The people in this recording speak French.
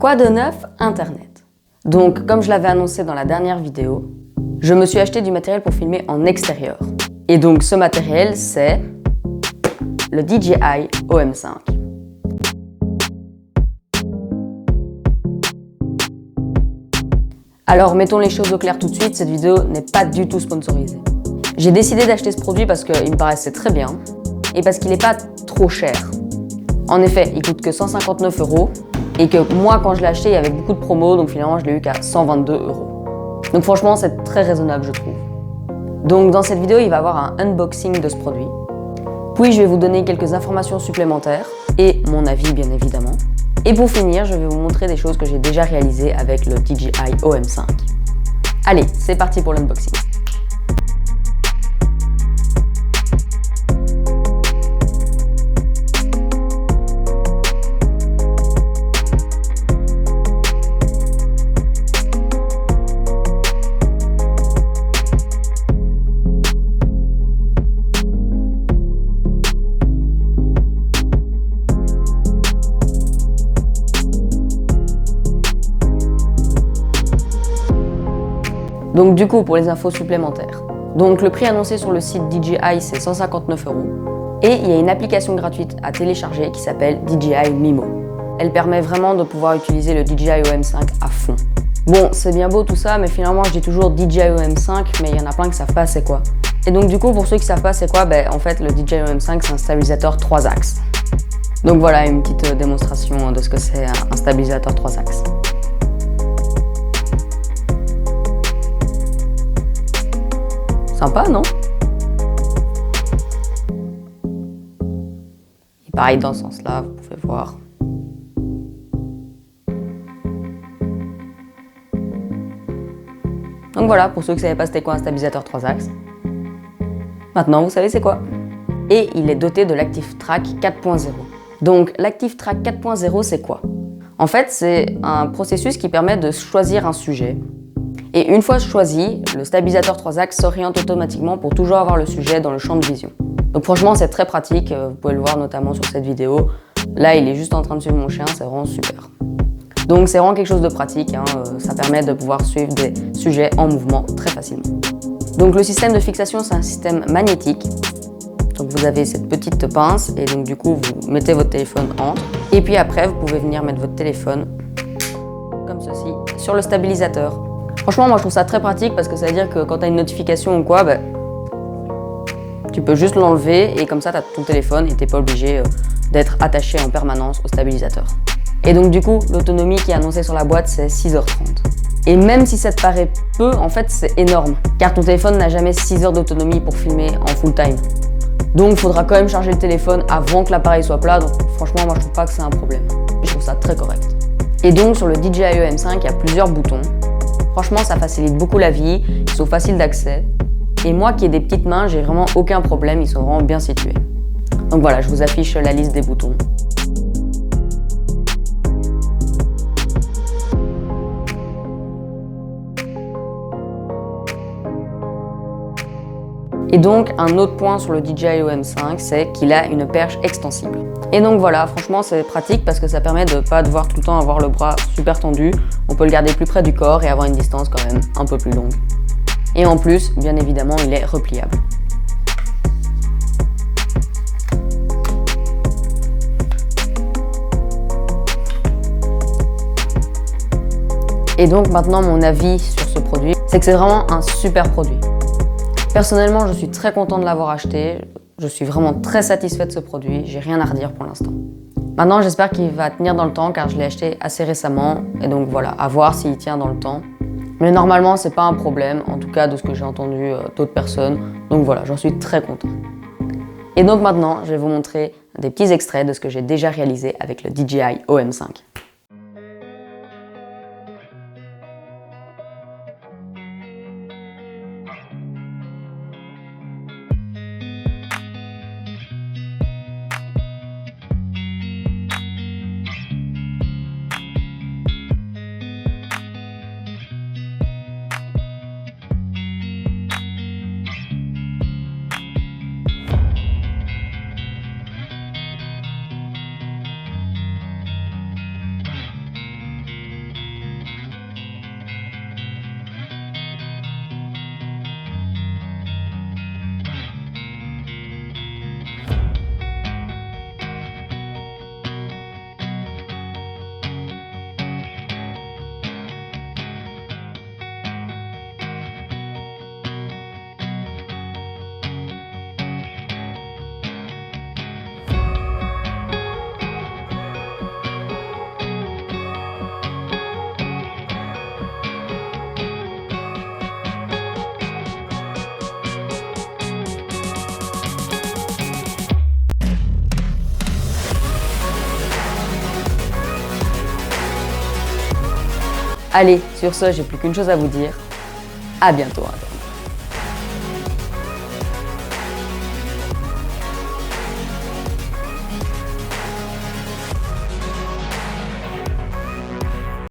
Quoi de neuf? Internet. Donc, comme je l'avais annoncé dans la dernière vidéo, je me suis acheté du matériel pour filmer en extérieur. Et donc, ce matériel, c'est le DJI OM5. Alors, mettons les choses au clair tout de suite, cette vidéo n'est pas du tout sponsorisée. J'ai décidé d'acheter ce produit parce qu'il me paraissait très bien et parce qu'il n'est pas trop cher. En effet, il coûte que 159 € et que moi, quand je l'ai acheté, il y avait beaucoup de promos, donc finalement, je l'ai eu qu'à 122 €. Donc franchement, c'est très raisonnable, je trouve. Donc dans cette vidéo, il va y avoir un unboxing de ce produit. Puis je vais vous donner quelques informations supplémentaires et mon avis, bien évidemment. Et pour finir, je vais vous montrer des choses que j'ai déjà réalisées avec le DJI OM5. Allez, c'est parti pour l'unboxing. Donc du coup, pour les infos supplémentaires. Donc le prix annoncé sur le site DJI, c'est 159 €. Et il y a une application gratuite à télécharger qui s'appelle DJI Mimo. Elle permet vraiment de pouvoir utiliser le DJI OM5 à fond. Bon, c'est bien beau tout ça, mais finalement je dis toujours DJI OM5, mais il y en a plein qui savent pas c'est quoi. Et donc du coup, pour ceux qui savent pas c'est quoi, en fait le DJI OM5 c'est un stabilisateur 3 axes. Donc voilà, une petite démonstration de ce que c'est un stabilisateur 3 axes. Sympa, non? Et pareil dans ce sens-là, vous pouvez voir. Donc voilà, pour ceux qui ne savaient pas c'était quoi un stabilisateur 3 axes. Maintenant, vous savez c'est quoi. Et il est doté de l'ActiveTrack 4.0. Donc l'ActiveTrack 4.0, c'est quoi? En fait, c'est un processus qui permet de choisir un sujet. Et une fois choisi, le stabilisateur 3 axes s'oriente automatiquement pour toujours avoir le sujet dans le champ de vision. Donc franchement, c'est très pratique, vous pouvez le voir notamment sur cette vidéo. Là, il est juste en train de suivre mon chien, c'est vraiment super. Donc c'est vraiment quelque chose de pratique, ça permet de pouvoir suivre des sujets en mouvement très facilement. Donc le système de fixation, c'est un système magnétique. Donc vous avez cette petite pince et donc du coup, vous mettez votre téléphone entre. Et puis après, vous pouvez venir mettre votre téléphone, comme ceci, sur le stabilisateur. Franchement, moi je trouve ça très pratique parce que ça veut dire que quand tu as une notification ou quoi, tu peux juste l'enlever et comme ça tu as ton téléphone et tu n'es pas obligé d'être attaché en permanence au stabilisateur. Et donc du coup, l'autonomie qui est annoncée sur la boîte, c'est 6h30. Et même si ça te paraît peu, en fait c'est énorme car ton téléphone n'a jamais 6 heures d'autonomie pour filmer en full time. Donc il faudra quand même charger le téléphone avant que l'appareil soit plat, donc franchement moi je trouve pas que c'est un problème. Je trouve ça très correct. Et donc sur le DJI OM5, il y a plusieurs boutons. Franchement, ça facilite beaucoup la vie, ils sont faciles d'accès. Et moi qui ai des petites mains, j'ai vraiment aucun problème, ils sont vraiment bien situés. Donc voilà, je vous affiche la liste des boutons. Et donc, un autre point sur le DJI OM5, c'est qu'il a une perche extensible. Et donc voilà, franchement c'est pratique parce que ça permet de ne pas devoir tout le temps avoir le bras super tendu. On peut le garder plus près du corps et avoir une distance quand même un peu plus longue. Et en plus, bien évidemment, il est repliable. Et donc maintenant, mon avis sur ce produit, c'est que c'est vraiment un super produit. Personnellement, je suis très content de l'avoir acheté. Je suis vraiment très satisfait de ce produit. J'ai rien à redire pour l'instant. Maintenant, j'espère qu'il va tenir dans le temps car je l'ai acheté assez récemment. Et donc voilà, à voir s'il tient dans le temps. Mais normalement, c'est pas un problème, en tout cas de ce que j'ai entendu d'autres personnes. Donc voilà, j'en suis très content. Et donc maintenant, je vais vous montrer des petits extraits de ce que j'ai déjà réalisé avec le DJI OM5. Allez, sur ce, j'ai plus qu'une chose à vous dire. À bientôt.